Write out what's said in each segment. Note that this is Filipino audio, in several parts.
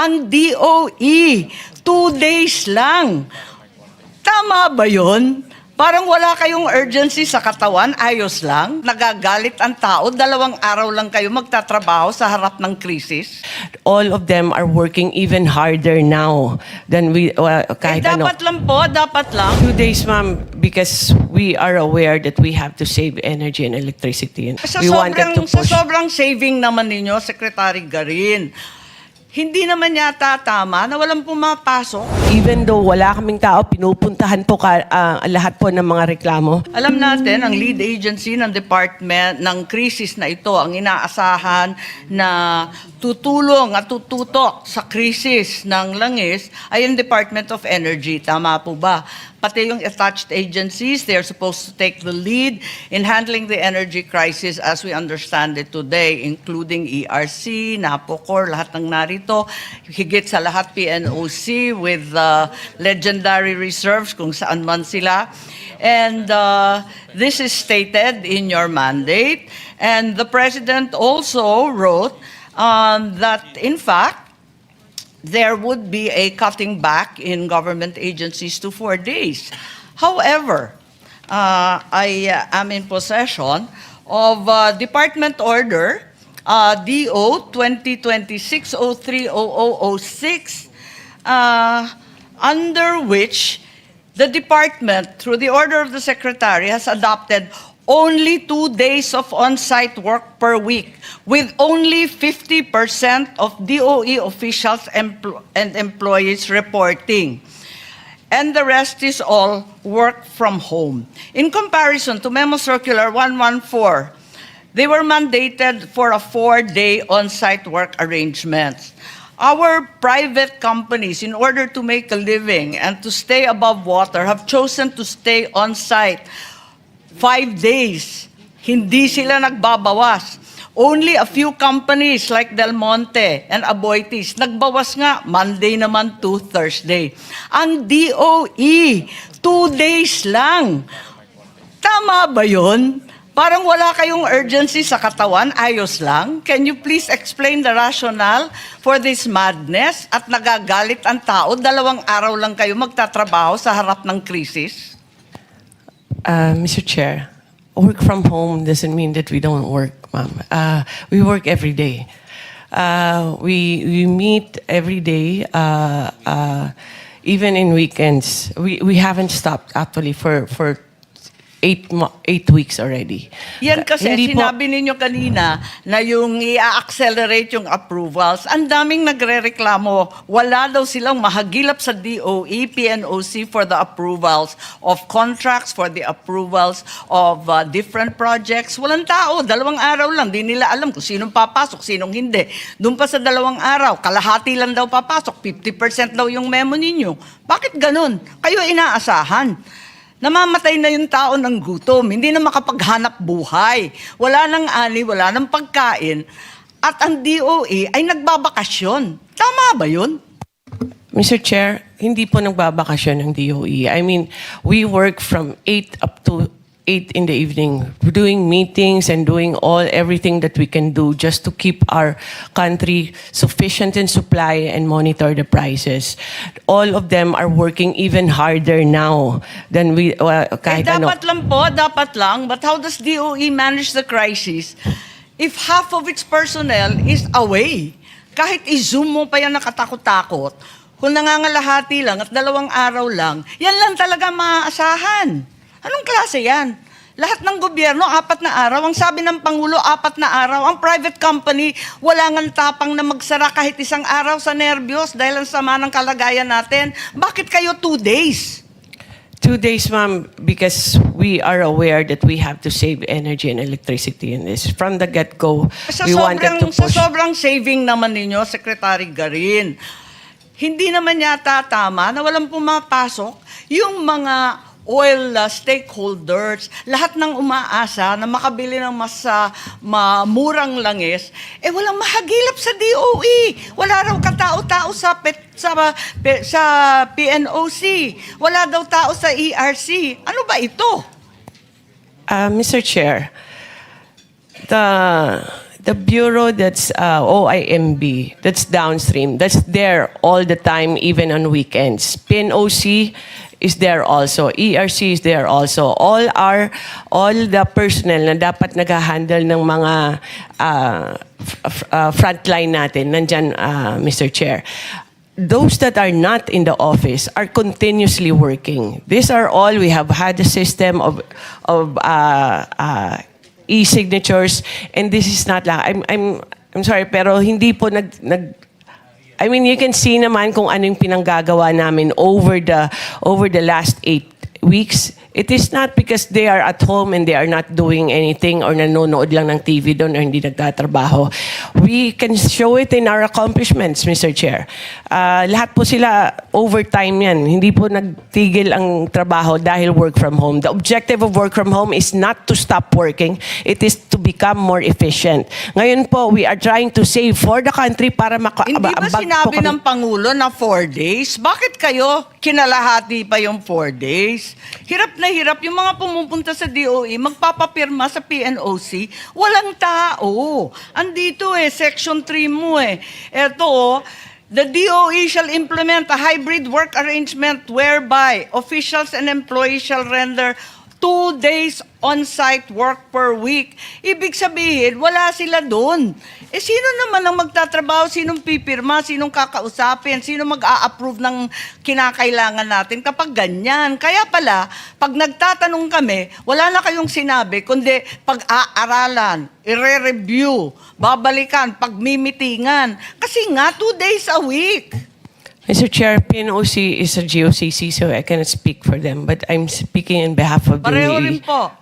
Ang DOE, 2 days lang. Tama ba yun? Parang wala kayong urgency sa katawan, ayos lang. Nagagalit ang tao, 2 araw lang kayo magtatrabaho sa harap ng krisis. All of them are working even harder now than we kahit ano. Dapat lang po, dapat lang. 2 days, ma'am, because we are aware that we have to save energy and electricity. And we wanted to Sa push. sobrang saving naman ninyo, Secretary Garin, hindi naman yata tama na walang pumapasok. Even though wala kaming tao, pinupuntahan po lahat po ng mga reklamo. Alam natin, ang lead agency ng department ng krisis na ito, ang inaasahan na tutulong at tututok sa krisis ng langis ay ang Department of Energy. Tama po ba? Pati yung attached agencies, they are supposed to take the lead in handling the energy crisis as we understand it today, including ERC, NAPOCOR, lahat ng narito, higit sa lahat PNOC with legendary reserves kung saan man sila. And this is stated in your mandate. And the President also wrote that, in fact, there would be a cutting back in government agencies to 4 days. However, I am in possession of Department Order DO 2026-03-0006, under which the department, through the order of the Secretary, has adopted only 2 days of on-site work per week, with only 50% of DOE officials and employees reporting. And the rest is all work from home. In comparison to Memo Circular 114, they were mandated for a 4-day on-site work arrangement. Our private companies, in order to make a living and to stay above water, have chosen to stay on-site 5 days. Hindi sila nagbabawas. Only a few companies like Del Monte and Aboitiz, nagbawas nga, Monday naman to Thursday. Ang DOE, 2 days lang. Tama ba yun? Parang wala kayong urgency sa katawan, ayos lang. Can you please explain the rationale for this madness? At nagagalit ang tao, 2 araw lang kayo magtatrabaho sa harap ng krisis? Mr. Chair, work from home doesn't mean that we don't work, ma'am. We work every day. We meet every day, even in weekends. We haven't stopped actually for 8 weeks already. Yan kasi Hindi po- sinabi ninyo kanina na yung i-accelerate yung approvals. Ang daming nagrereklamo. Wala daw silang mahagilap sa DOE, PNOC for the approvals of contracts, for the approvals of different projects. Walang tao. 2 araw lang. Di nila alam kung sinong papasok, sinong hindi. Doon pa sa 2 araw, kalahati lang daw papasok. 50% daw yung memo ninyo. Bakit ganun? Kayo inaasahan. Namamatay na yung tao ng gutom, hindi na makapaghanap buhay. Wala nang ani, wala nang pagkain. At ang DOE ay nagbabakasyon. Tama ba yun? Mr. Chair, hindi po nagbabakasyon ng DOE. I mean, we work from 8 up to 8 in the evening, doing meetings and doing everything that we can do just to keep our country sufficient in supply and monitor the prices. All of them are working even harder now than we kahit ano. Dapat lang po, dapat lang. But how does DOE manage the crisis if half of its personnel is away? Kahit i-zoom mo pa yan nakatakot-takot, kung nangangalahati lang at 2 araw lang, yan lang talaga maaasahan. Anong klase yan? Lahat ng gobyerno, 4 na araw. Ang sabi ng Pangulo, 4 na araw. Ang private company, wala ngang tapang na magsara kahit 1 araw sa nervyos dahil ang sama ng kalagayan natin. Bakit kayo 2 days? 2 days, ma'am, because we are aware that we have to save energy and electricity in this. From the get-go, we wanted to Sa push. sobrang saving naman ninyo, Secretary Garin, hindi naman yata tama na walang pumapasok yung mga oil stakeholders, lahat ng umaasa na makabili ng mas murang langis, walang mahagilap sa DOE. Wala raw katao-tao sa PNOC. Wala daw tao sa ERC. Ano ba ito? Mr. Chair, The bureau that's OIMB, that's downstream, that's there all the time, even on weekends. PNOC is there also. ERC is there also. All the personnel na dapat nag-handle ng mga frontline natin, nandyan, Mr. Chair. Those that are not in the office are continuously working. These are all, we have had a system of e-signatures, and this is not lang. I'm sorry, pero hindi po I mean, you can see naman kung ano yung pinanggagawa namin over the last 8 weeks. It is not because they are at home and they are not doing anything or nanonood lang ng TV doon or hindi nagtatrabaho. We can show it in our accomplishments, Mr. Chair. Lahat po sila overtime yan. Hindi po nagtigil ang trabaho dahil work from home. The objective of work from home is not to stop working. It is to become more efficient. Ngayon po, we are trying to save for the country para Hindi ba sinabi ng Pangulo na 4 days? Bakit kayo kinalahati pa yung 4 days? Hirap na hirap yung mga pumupunta sa DOE, magpapapirma sa PNOC, walang tao. Andito Section 3 mo Eto, the DOE shall implement a hybrid work arrangement whereby officials and employees shall render 2 days on-site work per week. Ibig sabihin, wala sila doon. Sino naman ang magtatrabaho? Sinong pipirma? Sinong kakausapin? Sino mag-a-approve ng kinakailangan natin kapag ganyan? Kaya pala, pag nagtatanong kami, wala na kayong sinabi, kundi pag-aaralan, i-review, babalikan, pagmimitingan. Kasi nga, 2 days a week. Mr. Chair, PNOC is a GOCC, so I cannot speak for them, but I'm speaking in behalf of the Pareho rin po.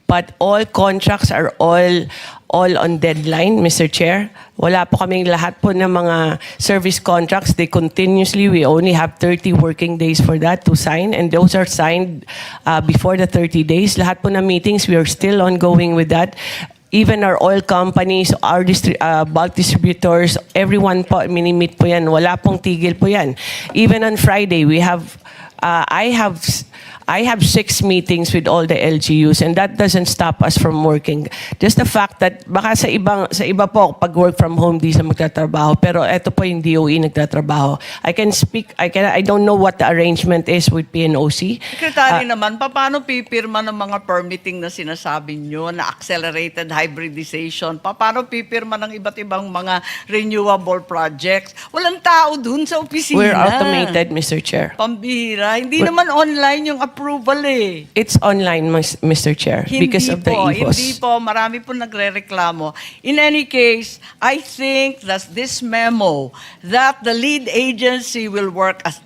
But all contracts are all on deadline, Mr. Chair. Wala po kaming lahat po ng mga service contracts. They continuously, we only have 30 working days for that to sign, and those are signed before the 30 days. Lahat po ng meetings, we are still ongoing with that. Even our oil companies, our bulk distributors, everyone po, minimit po yan. Wala pong tigil po yan. Even on Friday, we have, I have 6 meetings with all the LGUs, and that doesn't stop us from working. Just the fact that baka sa iba po pag work from home di sa magtatrabaho, pero eto po yung DOE nagtatrabaho. I don't know what the arrangement is with PNOC. Secretary naman, paano pipirma ng mga permitting na sinasabi nyo na accelerated hybridization? Paano pipirma ng iba't ibang mga renewable projects? Walang tao dun sa opisina. We're automated, Mr. Chair. Pambihira. Hindi naman online yung approval It's online, Mr. Chair, because of the EVOS. Hindi po. Marami po nagre-reklamo. In any case, I think that this memo that the lead agency will work as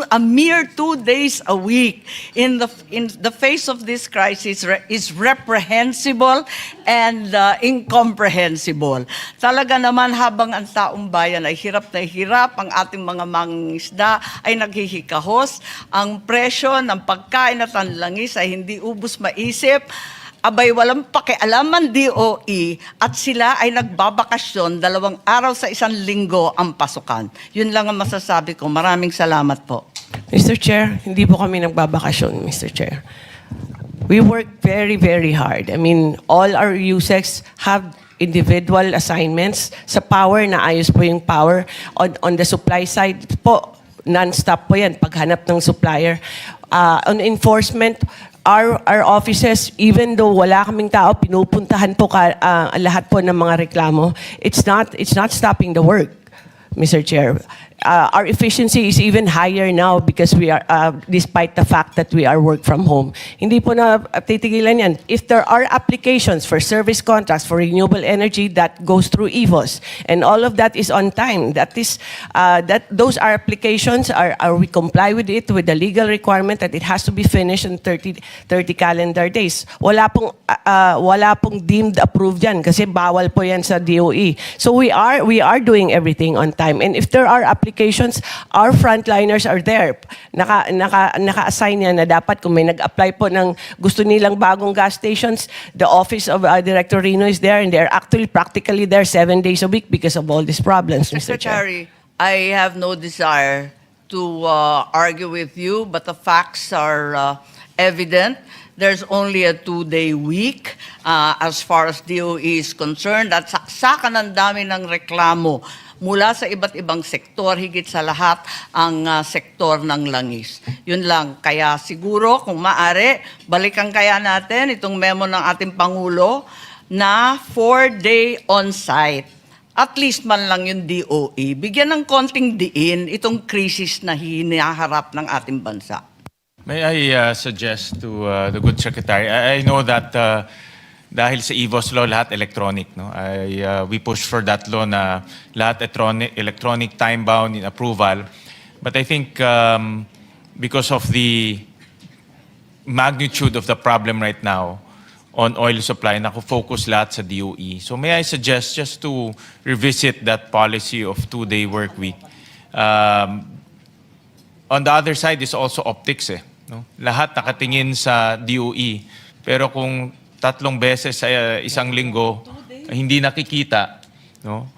a mere 2 days a week in the face of this crisis is reprehensible and incomprehensible. Talaga naman habang ang taong bayan ay hirap na hirap, ang ating mga mangingisda ay naghihikahos, ang presyo ng pagkain at ang langis ay hindi ubus maisip, abay walang pakialam ang DOE at sila ay nagbabakasyon 2 araw sa 1 linggo ang pasukan. Yun lang ang masasabi ko. Maraming salamat po. Mr. Chair, hindi po kami nagbabakasyon, Mr. Chair. We work very, very hard. I mean, all our USECs have individual assignments. Sa power, naayos po yung power. On the supply side po, non-stop po yan, paghanap ng supplier. On enforcement, our offices, even though wala kaming tao, pinupuntahan po lahat po ng mga reklamo. It's not stopping the work, Mr. Chair. Our efficiency is even higher now because we are, despite the fact that we are work from home. Hindi po na titigilan yan. If there are applications for service contracts for renewable energy, that goes through EVOS. And all of that is on time. Those are applications, we comply with it, with the legal requirement that it has to be finished in 30 calendar days. Wala pong deemed approved yan kasi bawal po yan sa DOE. So we are doing everything on time. And if there are applications, our frontliners are there. Naka-assign yan na dapat kung may nag-apply po ng gusto nilang bagong gas stations, the office of Director Rino is there, and they're actually practically there 7 days a week because of all these problems, Mr. Chair. Secretary, I have no desire to argue with you, but the facts are evident there's only a 2-day week as far as DOE is concerned, at saksakan ng dami ng reklamo mula sa iba't ibang sektor, higit sa lahat ang sektor ng langis. Yun lang. Kaya siguro, kung maaari, balikan kaya natin itong memo ng ating Pangulo na 4-day on-site. At least man lang yung DOE. Bigyan ng konting diin itong krisis na hinaharap ng ating bansa. May I suggest to the good secretary, I know that dahil sa EVOS law, lahat electronic. No? We push for that law na lahat electronic time-bound in approval. But I think because of the magnitude of the problem right now on oil supply, nako-focus lahat sa DOE. So may I suggest just to revisit that policy of 2-day work week. On the other side is also optics. No? Lahat nakatingin sa DOE. Pero kung 3 beses sa isang linggo hindi nakikita, no?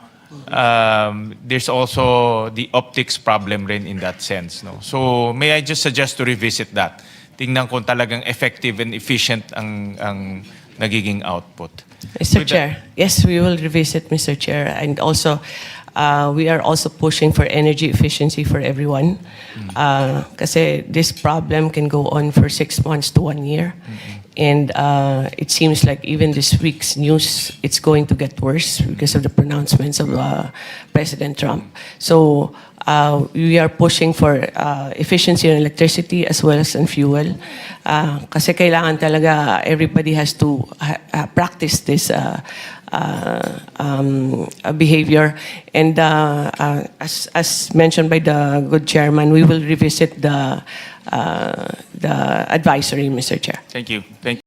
There's also the optics problem rin in that sense. No? So may I just suggest to revisit that. Tingnan kung talagang effective and efficient ang nagiging output. Mr. With Chair, yes, we will revisit, Mr. Chair. And also, we are also pushing for energy efficiency for everyone. Kasi this problem can go on for 6 months to 1 year. And it seems like even this week's news, it's going to get worse because of the pronouncements of President Trump. So we are pushing for efficiency in electricity as well as in fuel. Kasi kailangan talaga everybody has to practice this behavior. And as mentioned by the good chairman, we will revisit the advisory, Mr. Chair. Thank you. Thank